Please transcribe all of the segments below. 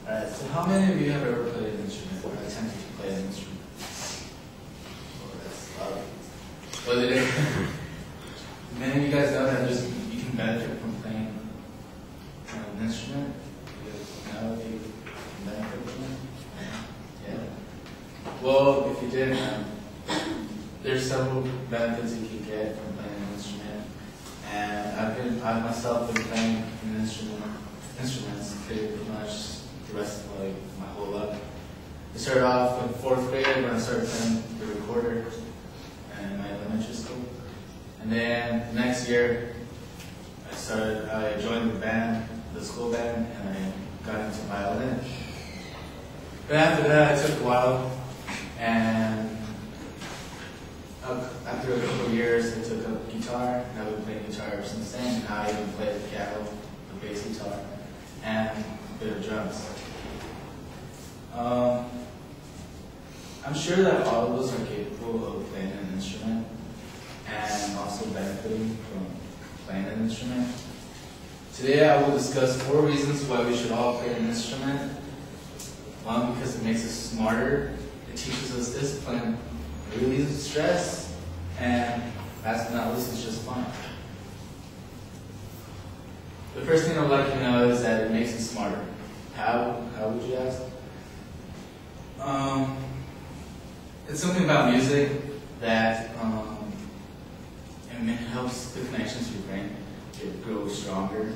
Alright, so how many of you have ever played an instrument or attempted to play an instrument? Oh, that's loud. Well, many of you guys know that you can benefit from playing an instrument? You know if you can benefit from it? Yeah. Well, if you didn't, there's several benefits you can get from playing an instrument. And I've myself been playing instruments pretty much the rest of my whole life. I started off in 4th grade when I started playing the recorder in my elementary school. And then the next year I joined the school band, and I got into violin. But after that it took a while, and after a couple of years I took up guitar, and I've been playing guitar ever since then. Now I even play the piano, the bass guitar, and a bit of drums. I'm sure that all of us are capable of playing an instrument and also benefiting from playing an instrument. Today I will discuss 4 reasons why we should all play an instrument. 1, because it makes us smarter, it teaches us discipline, it relieves stress, and last but not least, it's just fun. The first thing I would like you to know is that it makes you smarter. How would you ask? It's something about music that it helps the connections to your brain grow stronger.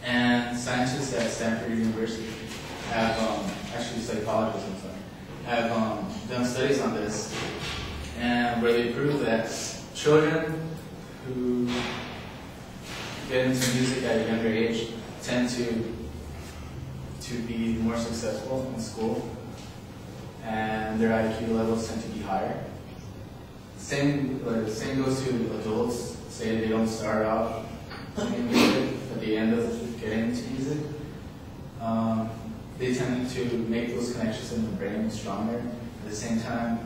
And scientists at Stanford University have, actually psychologists, have done studies on this, and where they prove that children who get into music at a younger age tend to be more successful in school, and their IQ levels tend to be higher. Same goes to adults. Say they don't start off playing music, but they end up getting into music. They tend to make those connections in the brain stronger. At the same time,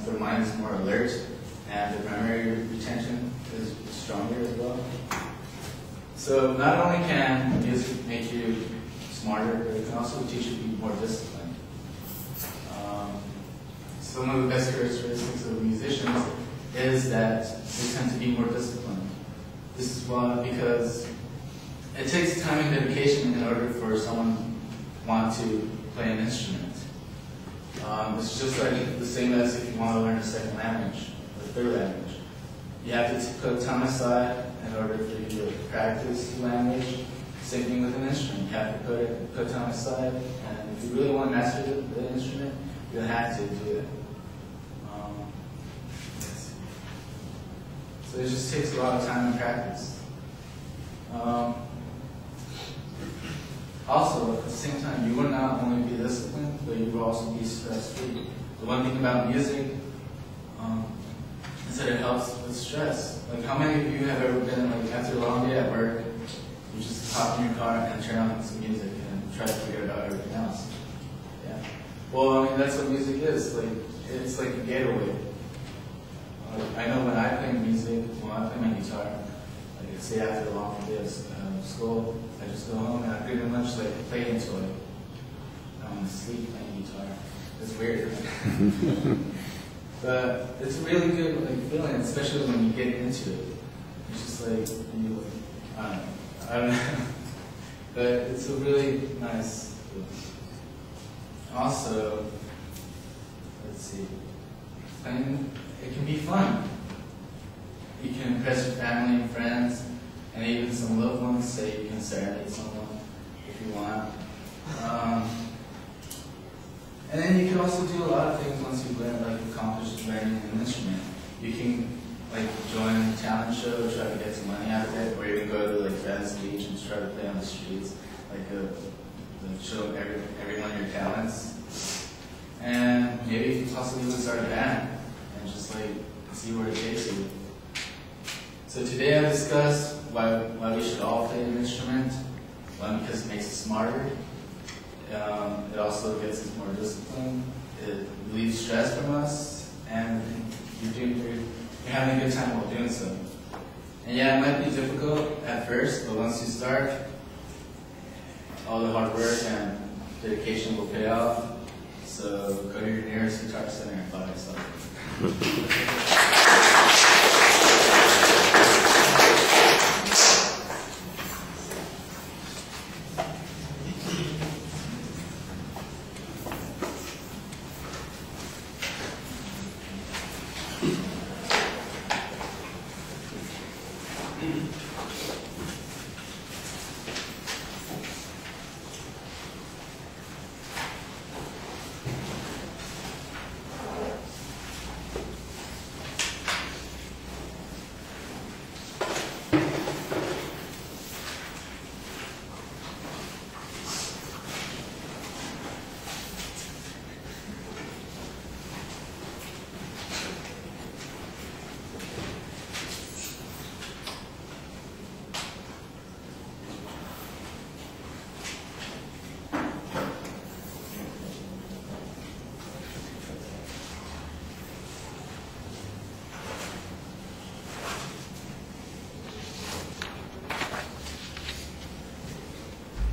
their mind is more alert, and their memory retention is stronger as well. So not only can music make you smarter, but it can also teach you to be more disciplined. Some of the best characteristics of musicians is that they tend to be more disciplined. This is why, because it takes time and dedication in order for someone to want to play an instrument. It's just like the same as if you want to learn a second language, or a third language. You have to put time aside in order for you to practice the language. Same thing with an instrument. You have to put time aside, and if you really want to master the instrument, you'll have to do it. So it just takes a lot of time and practice. Also, at the same time, you will not only be disciplined, but you will also be stress-free. The one thing about music is that it helps with stress. Like, how many of you have ever been, like, after a long day at work, you just hop in your car and turn on some music and try to forget about everything else? Yeah. Well, I mean, that's what music is. Like, it's like a getaway. I know when I play music, when I play my guitar, like say after a long day of school, I just go home and I pretty much like play until like I'm asleep playing guitar. It's weird. But it's a really good like feeling, especially when you get into it. It's just like I don't know. But it's a really nice feeling. Also, let's see. It can be fun. You can impress your family and friends, and even some loved ones. Say you can serenade someone if you want. And then you can also do a lot of things once you've learned, like accomplished learning an instrument. You can like join a talent show, try to get some money out of it, or even go to like Venice Beach and try to play on the streets, like show everyone your talents. And maybe you can possibly even start a band and just like see where it takes you. So today I discussed why we should all play an instrument. One, because it makes us smarter. It also gets us more disciplined. It relieves stress from us, and you're having a good time while doing so. And yeah, it might be difficult at first, but once you start, all the hard work and dedication will pay off. So go to your nearest guitar center and buy something.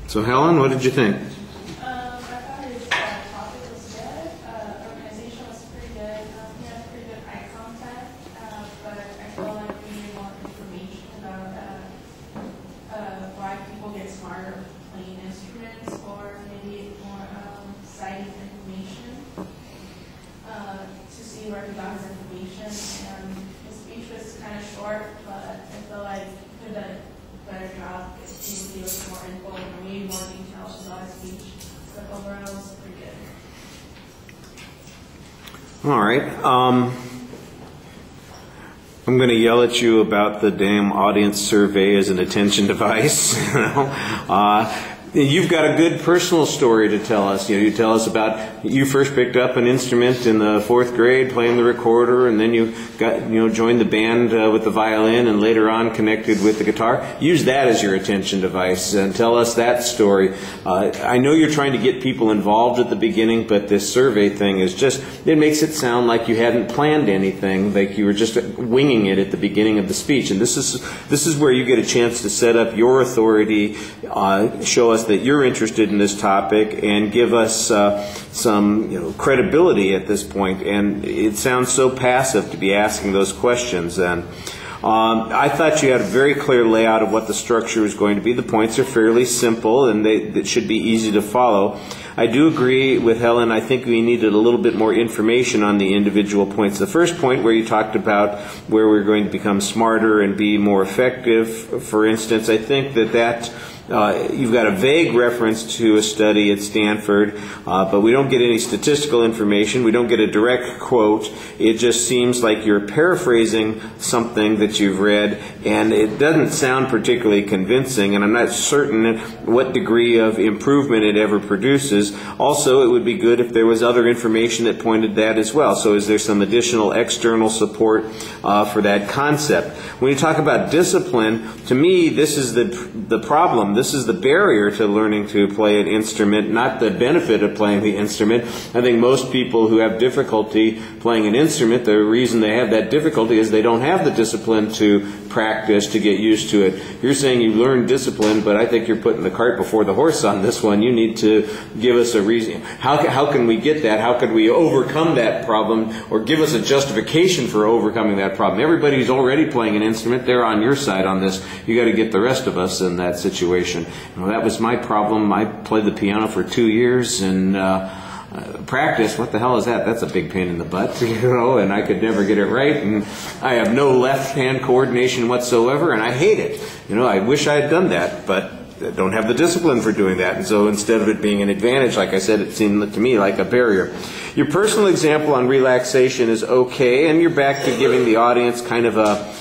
So Helen, what did you think? I thought his topic was good. Organization was pretty good. He had pretty good eye contact, but I feel like we need more information about why people get smarter playing instruments, or maybe more citing information to see where he got his information. And his speech was kind of short, but I feel like he could have done a better job if he would give us more info and maybe more details about his speech. But overall, it was pretty good. All right. I'm going to yell at you about the damn audience survey as an attention device. You've got a good personal story to tell us. You tell us about you first picked up an instrument in the 4th grade, playing the recorder, and then you got joined the band with the violin, and later on connected with the guitar. Use that as your attention device and tell us that story. I know you're trying to get people involved at the beginning, but this survey thing is it makes it sound like you hadn't planned anything, like you were just winging it at the beginning of the speech. And this is where you get a chance to set up your authority, show us that you're interested in this topic, and give us some credibility at this point. And it sounds so passive to be asking those questions. And I thought you had a very clear layout of what the structure was going to be. The points are fairly simple, and they should be easy to follow. I do agree with Helen. I think we needed a little bit more information on the individual points. The first point, where you talked about where we're going to become smarter and be more effective, for instance, I think that you've got a vague reference to a study at Stanford, but we don't get any statistical information. We don't get a direct quote. It just seems like you're paraphrasing something that you've read, and it doesn't sound particularly convincing, and I'm not certain what degree of improvement it ever produces. Also, it would be good if there was other information that pointed that as well. So is there some additional external support for that concept? When you talk about discipline, to me, this is the problem. This is the barrier to learning to play an instrument, not the benefit of playing the instrument. I think most people who have difficulty playing an instrument, the reason they have that difficulty is they don't have the discipline to practice, to get used to it. You're saying you learn discipline, but I think you're putting the cart before the horse on this one. You need to give us a reason. How can we get that? How could we overcome that problem, or give us a justification for overcoming that problem? Everybody who's already playing an instrument, they're on your side on this. You got to get the rest of us in that situation. That was my problem. I played the piano for 2 years, and practice, what the hell is that? That's a big pain in the butt, and I could never get it right, and I have no left-hand coordination whatsoever, and I hate it. I wish I had done that, but I don't have the discipline for doing that, and so instead of it being an advantage, like I said, it seemed to me like a barrier. Your personal example on relaxation is okay, and you're back to giving the audience kind of a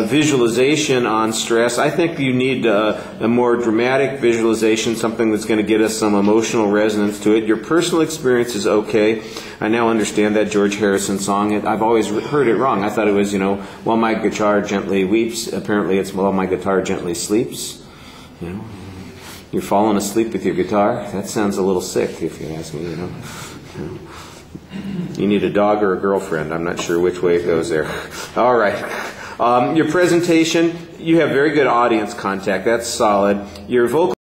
visualization on stress. I think you need a more dramatic visualization, something that's going to get us some emotional resonance to it. Your personal experience is okay. I now understand that George Harrison song. I've always heard it wrong. I thought it was, while my guitar gently weeps. Apparently it's while my guitar gently sleeps. You're falling asleep with your guitar. That sounds a little sick, if you ask me. You need a dog or a girlfriend. I'm not sure which way it goes there. All right. Your presentation, you have very good audience contact. That's solid. Your vocal